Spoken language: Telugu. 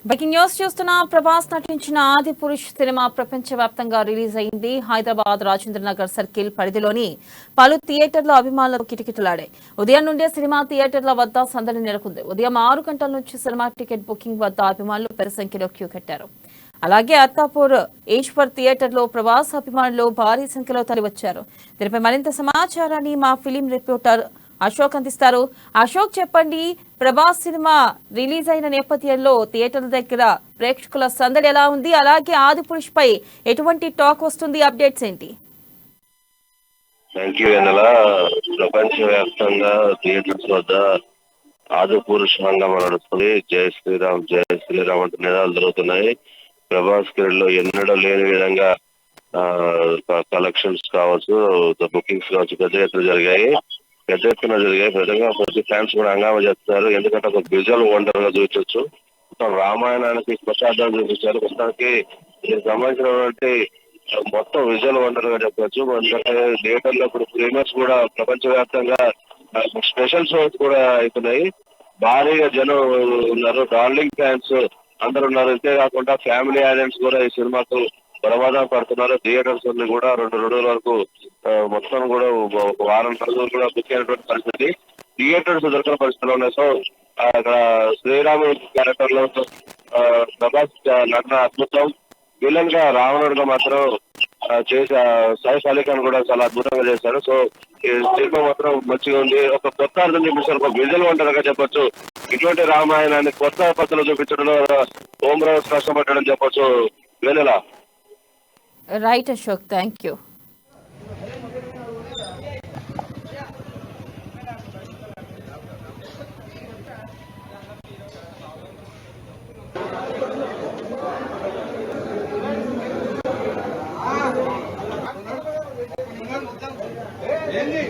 బ్రేకింగ్ న్యూస్ చూస్తున్న ప్రభాస్ నటించిన ఆదిపురుష్ సినిమా ప్రపంచవ్యాప్తంగా రిలీజ్ అయింది. హైదరాబాద్ రాజేంద్రనగర్ సర్కిల్ పరిధిలోని పలు థియేటర్ల అభిమానులకు కిటకిటలాడాయి. ఉదయం నుండే సినిమా థియేటర్ల వద్ద సందడి నెలకొంది. ఉదయం 6 గంటల నుంచి సినిమా టికెట్ బుకింగ్ వద్ద అభిమానులు పెద్ద సంఖ్యలో క్యూ కట్టారు. అలాగే అత్తాపూర్ ఈశ్వర్ థియేటర్లో ప్రభాస్ అభిమానులు భారీ సంఖ్యలో తరలివచ్చారు. దీనిపై మరింత సమాచారాన్ని మా ఫిలిం రిపోర్టర్ అశోక్ అందిస్తారు. అశోక్, చెప్పండి, ప్రభాస్ సినిమా రిలీజ్ అయిన నేపథ్యంలో థియేటర్ల దగ్గర ప్రేక్షకుల సందడి ఎలా ఉంది? అలాగే ఆదిపురుష్ పై ఎటువంటి టాక్ వస్తుంది? అప్డేట్స్ ఏంటి? ప్రపంచవ్యాప్తంగా థియేటర్స్ వద్ద ఆదిపురుష్ హంగామా నడుస్తుంది. జై శ్రీరామ్ జై శ్రీరామ్ అంటూ నినాదాలు జరుగుతున్నాయి. ప్రభాస్ కెరీర్ లో ఎన్నడూ లేని విధంగా కలెక్షన్స్ కావచ్చు, బుకింగ్స్ కావచ్చు పెద్ద ఎత్తున జరిగాయి. పెద్దగా ప్రతి ఫ్యాన్స్ కూడా హంగామా చేస్తున్నారు. ఎందుకంటే ఒక విజువల్ వండర్ గా చూపించవచ్చు. మొత్తం రామాయణానికి కొత్త అర్థాలు చూపించారు. మొత్తానికి దీనికి సంబంధించినటువంటి మొత్తం విజువల్ వండర్ గా చెప్పవచ్చు. ఎందుకంటే థియేటర్ లో ఇప్పుడు ప్రీమియర్స్ కూడా ప్రపంచవ్యాప్తంగా స్పెషల్ షోస్ కూడా అవుతున్నాయి. భారీగా జనం ఉన్నారు. డార్లింగ్ ఫ్యాన్స్ అందరు ఉన్నారు. అంతేకాకుండా ఫ్యామిలీ ఆడియన్స్ కూడా ఈ సినిమాకు ప్రమాదం పడుతున్నారు. థియేటర్స్ కూడా 2 రోజుల వరకు మొత్తం కూడా ఒక వారం రోజులు కూడా బుక్ అయినటువంటి పరిస్థితి. థియేటర్స్ దొరికిన పరిస్థితులు ఉన్నాయి. సో అక్కడ శ్రీరాము క్యారెక్టర్ లో ప్రభాస్ నటన అద్భుతం. విలన్ గా రావణుడిగా మాత్రం చేసే సైఫ్ అలీ ఖాన్ కూడా చాలా అద్భుతంగా చేశారు. సో ఈ సినిమా మాత్రం మంచిగా ఉంది. ఒక కొత్త అర్థం చూపించారు. ఒక విజువల్ వంటగా చెప్పొచ్చు. ఇటువంటి రామాయణాన్ని కొత్త పద్ధతిలో చూపించడంలో ఓం రావు కష్టపడ్డాడని చెప్పొచ్చు. వేళలా రైట్ అశోక్, థ్యాంక్ యూ. ఏంది